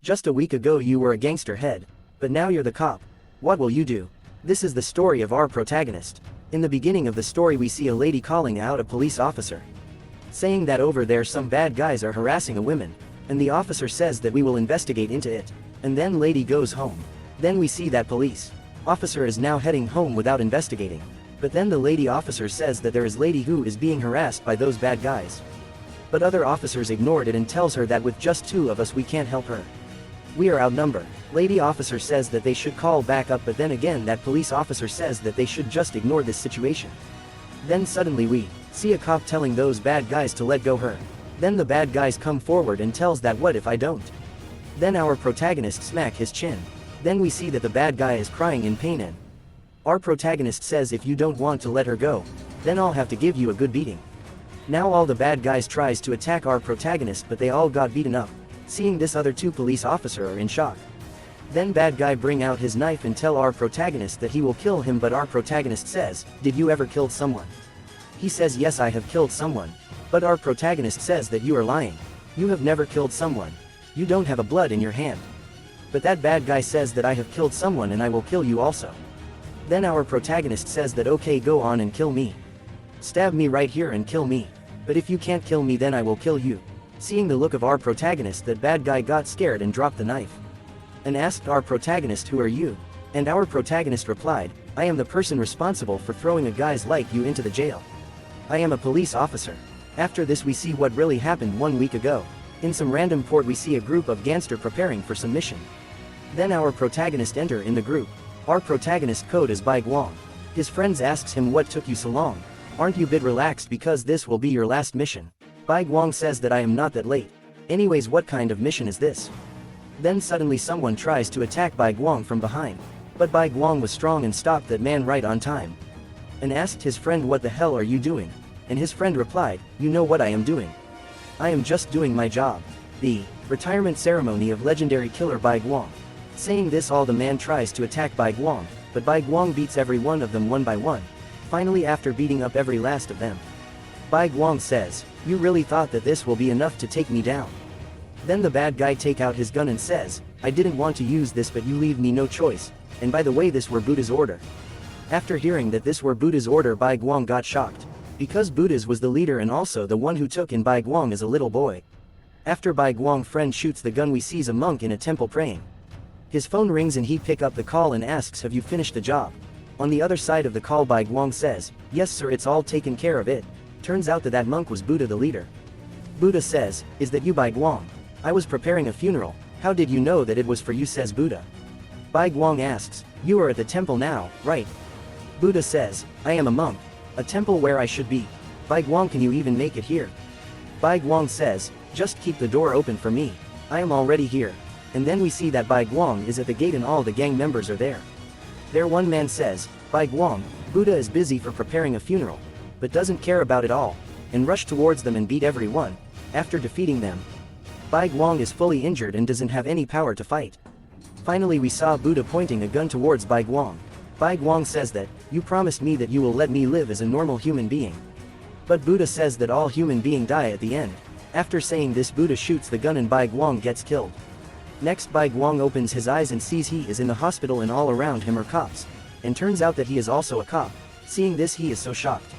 Just a week ago you were a gangster head, but now you're the cop. What will you do? This is the story of our protagonist. In the beginning of the story we see a lady calling out a police officer, saying that over there some bad guys are harassing a woman, and the officer says that we will investigate into it, and then lady goes home. Then we see that police officer is now heading home without investigating, but then the lady officer says that there is lady who is being harassed by those bad guys. But other officers ignored it and tells her that with just 2 of us we can't help her. We are outnumbered. Lady officer says that they should call back up, but then again that police officer says that they should just ignore this situation. Then suddenly we see a cop telling those bad guys to let go her. Then the bad guys come forward and tells that what if I don't? Then our protagonist smack his chin. Then we see that the bad guy is crying in pain and our protagonist says if you don't want to let her go, then I'll have to give you a good beating. Now all the bad guys tries to attack our protagonist, but they all got beaten up. Seeing this, other 2 police officer are in shock. Then bad guy bring out his knife and tell our protagonist that he will kill him, but our protagonist says, did you ever kill someone? He says yes, I have killed someone. But our protagonist says that you are lying. You have never killed someone. You don't have a blood in your hand. But that bad guy says that I have killed someone and I will kill you also. Then our protagonist says that okay, go on and kill me. Stab me right here and kill me. But if you can't kill me then I will kill you. Seeing the look of our protagonist, that bad guy got scared and dropped the knife. And asked our protagonist, who are you? And our protagonist replied, I am the person responsible for throwing a guys like you into the jail. I am a police officer. After this we see what really happened 1 week ago. In some random port we see a group of gangster preparing for some mission. Then our protagonist enter in the group. Our protagonist code is Bi-Gwang. His friends asks him, what took you so long? Aren't you bit relaxed because this will be your last mission? Bi-Gwang says that I am not that late. Anyways, what kind of mission is this? Then suddenly someone tries to attack Bi-Gwang from behind. But Bi-Gwang was strong and stopped that man right on time. And asked his friend, what the hell are you doing? And his friend replied, you know what I am doing. I am just doing my job. The retirement ceremony of legendary killer Bi-Gwang. Saying this, all the man tries to attack Bi-Gwang, but Bi-Gwang beats every one of them one by one. Finally, after beating up every last of them, Bi-Gwang says, you really thought that this will be enough to take me down? Then the bad guy take out his gun and says, I didn't want to use this, but you leave me no choice, and by the way this were Buddha's order. After hearing that this were Buddha's order, Bi-Gwang got shocked, because Buddha's was the leader and also the one who took in Bi-Gwang as a little boy. After Bi-Gwang friend shoots the gun, we sees a monk in a temple praying. His phone rings and he pick up the call and asks, have you finished the job? On the other side of the call Bi-Gwang says, yes sir, it's all taken care of it. Turns out that monk was Buddha the leader. Buddha says, is that you Bi-Gwang? I was preparing a funeral. How did you know that it was for you, says Buddha. Bi-Gwang asks, you are at the temple now, right? Buddha says, I am a monk. A temple where I should be. Bi-Gwang, can you even make it here? Bi-Gwang says, just keep the door open for me. I am already here. And then we see that Bi-Gwang is at the gate and all the gang members are there. There one man says, Bi-Gwang, Buddha is busy for preparing a funeral, but doesn't care about it all, and rush towards them and beat everyone. After defeating them, Bi-Gwang is fully injured and doesn't have any power to fight. Finally we saw Buddha pointing a gun towards Bi-Gwang. Bi-Gwang says that, you promised me that you will let me live as a normal human being. But Buddha says that all human beings die at the end. After saying this, Buddha shoots the gun and Bi-Gwang gets killed. Next Bi-Gwang opens his eyes and sees he is in the hospital and all around him are cops. And turns out that he is also a cop. Seeing this, he is so shocked.